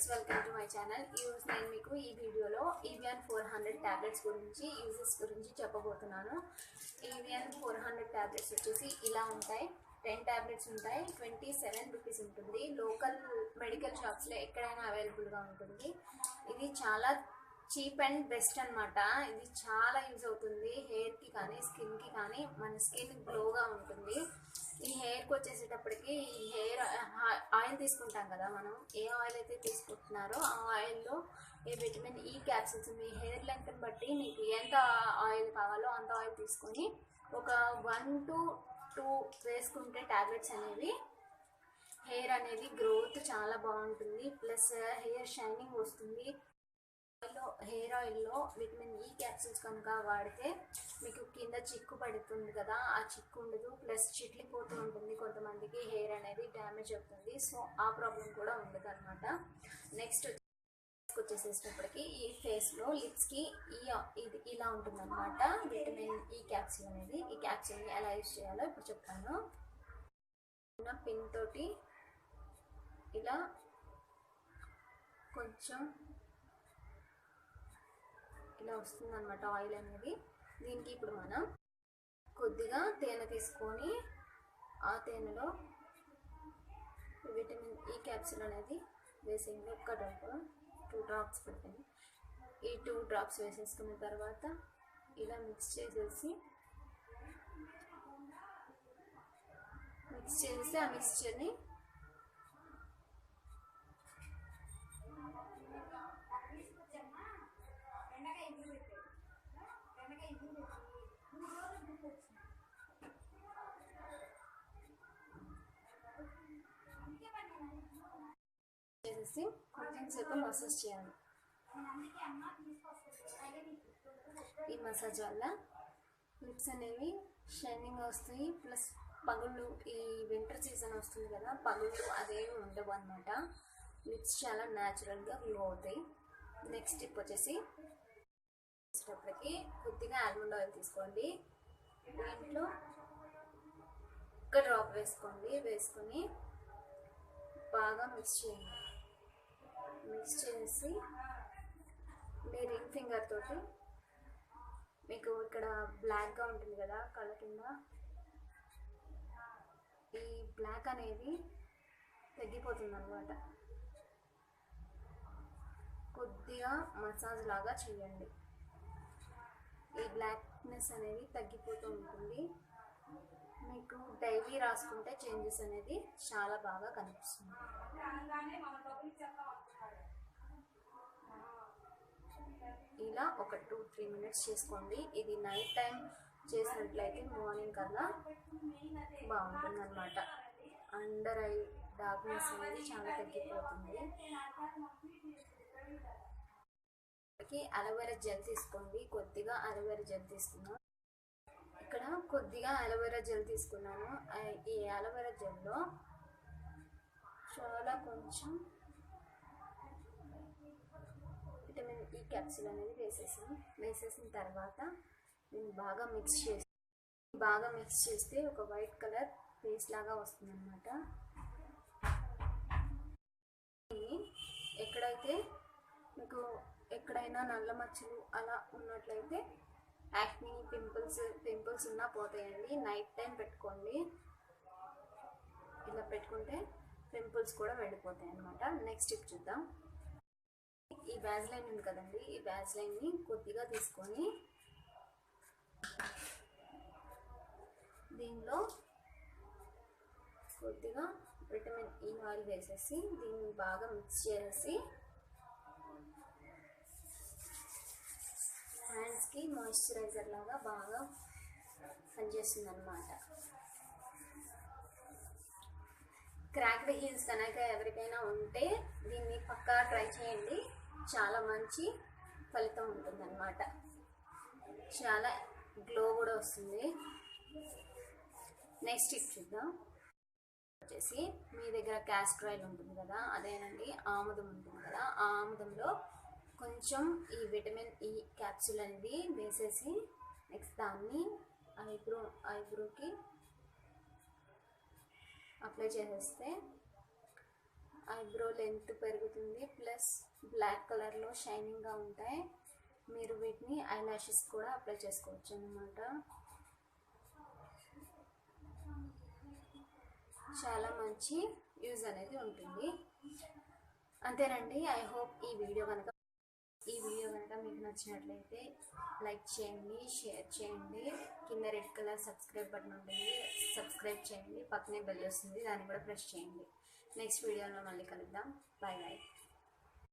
Welcome to my channel. ఈరోజు నేను మీకు ఈ వీడియోలో EVION 400 టాబ్లెట్స్ గురించి యూజెస్ గురించి చెప్పబోతున్నాను. EVION 400 టాబ్లెట్స్ వచ్చేసి ఇలా ఉంటాయి. 10 టాబ్లెట్స్ ఉంటాయి. 27 రూపీస్ ఉంటుంది. లోకల్ మెడికల్ షాప్స్లో ఎక్కడైనా అవైలబుల్గా ఉంటుంది. ఇది చాలా చీప్ అండ్ బెస్ట్ అనమాట. ఇది చాలా యూజ్ అవుతుంది హెయిర్కి కానీ స్కిన్కి కానీ. మన స్కిన్ గ్లోగా ఉంటుంది. ఈ హెయిర్కి వచ్చేసేటప్పటికి ఈ హెయిర్ ఆయిల్ తీసుకుంటాం కదా, మనం ఏ ఆయిల్ అయితే తీసుకుంటున్నారో ఆ ఆయిల్లో ఏ విటమిన్ ఈ క్యాప్సూల్స్ మీ హెయిర్ లెంగ్త్ని బట్టి మీకు ఎంత ఆయిల్ కావాలో అంత ఆయిల్ తీసుకొని ఒక 1 to 2 వేసుకుంటే టాబ్లెట్స్ అనేవి హెయిర్ అనేది గ్రోత్ చాలా బాగుంటుంది. ప్లస్ హెయిర్ షైనింగ్ వస్తుంది. హెయిర్ ఆయిల్లో విటమిన్ ఈ క్యాప్సూల్స్ కనుక వాడితే మీకు కింద చిక్కు పడుతుంది కదా, ఆ చిక్కు ఉండదు. ప్లస్ చిట్లిపోతూ ఉంటుంది. కొంతమందికి హెయిర్ అనేది డ్యామేజ్ అవుతుంది. సో ఆ ప్రాబ్లం కూడా ఉండదు అనమాట. నెక్స్ట్ వచ్చేసేటప్పటికి ఈ ఫేస్లో లిప్స్కి ఇది ఇలా ఉంటుంది అనమాట. విటమిన్ ఈ క్యాప్సూల్ అనేది. ఈ క్యాప్సూల్ని ఎలా యూజ్ చేయాలో ఇప్పుడు చెప్తాను. పిన్ తోటి ఇలా కొంచెం ఇలా వస్తుంది అనమాట ఆయిల్ అనేది. దీనికి ఇప్పుడు మనం కొద్దిగా తేనె తీసుకొని ఆ తేనెలో విటమిన్ ఈ క్యాప్సూల్ అనేది వేసేయండి. ఒక్క డ్రాప్, 2 డ్రాప్స్ పెట్టండి. ఈ 2 డ్రాప్స్ వేసేసుకున్న తర్వాత ఇలా మిక్స్ చేసేసి ఆ మిక్స్చర్ని చేసేసి కొంచెం సేపు మసాజ్ చేయాలి. ఈ మసాజ్ వల్ల లిప్స్ అనేవి షైనింగ్ వస్తాయి. ప్లస్ పగుళ్ళు, ఈ వింటర్ సీజన్ వస్తుంది కదా, పగుళ్ళు అదేమి ఉండవు అనమాట. లిప్స్ చాలా న్యాచురల్గా గ్లో అవుతాయి. నెక్స్ట్ స్టెప్ వచ్చేసి కొద్దిగా ఆల్మండ్ ఆయిల్ తీసుకోండి. దీంట్లో ఒక డ్రాప్ వేసుకోండి. వేసుకొని బాగా మిక్స్ చేయండి. మిక్స్ చేసి మీ రింగ్ ఫింగర్ తోటి, మీకు ఇక్కడ బ్లాక్గా ఉంటుంది కదా కళ్ళ కింద, ఈ బ్లాక్ అనేది తగ్గిపోతుంది అన్నమాట. కొద్దిగా మసాజ్ లాగా చేయండి. ఈ బ్లాక్నెస్ అనేది తగ్గిపోతూ ఉంటుంది. మీకు డైలీ రాసుకుంటే చేంజెస్ అనేది చాలా బాగా కనిపిస్తుంది. ఇలా ఒక 2-3 మినిట్స్ చేసుకోండి. ఇది నైట్ టైం చేసినట్లయితే మార్నింగ్ కల్లా బాగుంటుంది అనమాట. అండర్ ఐ డార్క్నెస్ అనేది చాలా తగ్గిపోతుంది. అలోవెరా జెల్ తీసుకోండి. కొద్దిగా అలోవెరా జెల్ తీసుకున్నాను. ఇక్కడ కొద్దిగా అలోవెరా జెల్ తీసుకున్నాను. ఈ అలోవెరా జెల్లో చాలా కొంచెం విటమిన్ ఈ క్యాప్సూల్ అనేది వేసేసిన తర్వాత దీన్ని బాగా మిక్స్ చేస్తే ఒక వైట్ కలర్ పేస్ట్ లాగా వస్తుంది అన్నమాట. ఎక్కడైతే మీకు ఎక్కడైనా నల్ల మచ్చలు అలా ఉన్నట్లయితే యాక్ని, పింపుల్స్ ఉన్నా పోతాయండి. నైట్ టైం పెట్టుకోండి. ఇలా పెట్టుకుంటే పింపుల్స్ కూడా వెళ్ళిపోతాయి అన్నమాట. నెక్స్ట్ స్టెప్ చూద్దాం. ఈ వ్యాజ్లైన్ ఉంది కదండి, ఈ వ్యాజ్లైన్ని కొద్దిగా తీసుకొని దీనిలో కొద్దిగా విటమిన్ ఈ ఆయిల్ వేసేసి దీన్ని బాగా మిక్స్ చేసి హ్యాండ్స్కి మాయిశ్చరైజర్ లాగా బాగా పనిచేస్తుంది అన్నమాట. క్రాక్డ్ హీల్స్ కనుక ఎవరికైనా ఉంటే దీన్ని పక్కా ట్రై చేయండి. చాలా మంచి ఫలితం ఉంటుంది అన్నమాట. చాలా గ్లో కూడా వస్తుంది. నెక్స్ట్ టిప్ చూద్దాం. వచ్చేసి మీ దగ్గర క్యాస్టర్ ఆయిల్ ఉంటుంది కదా, అదేనండి ఆముదం ఉంటుంది కదా, ఆ ఆముదంలో కొంచెం ఈ విటమిన్ ఈ క్యాప్సూల్ అనేది వేసేసి నెక్స్ట్ దాన్ని ఐబ్రోకి అప్లై చేసేస్తే ఐబ్రో లెంత్ పెరుగుతుంది, ప్లస్ బ్లాక్ కలర్లో షైనింగ్గా ఉంటాయి. మీరు వీటిని ఐ లాషెస్ కూడా అప్లై చేసుకోవచ్చు అన్నమాట. చాలా మంచి యూజ్ అనేది ఉంటుంది. అంతేనండి. ఐ హోప్ ఈ వీడియో కనుక మీకు నచ్చినట్లయితే లైక్ చేయండి, షేర్ చేయండి. కింద రెడ్ కలర్ సబ్స్క్రైబ్ బటన్ ఉంటుంది, సబ్స్క్రైబ్ చేయండి. పక్కనే బెల్ వస్తుంది, దాన్ని కూడా ప్రెస్ చేయండి. నెక్స్ట్ వీడియోలో మళ్ళీ కలుద్దాం. Bye bye.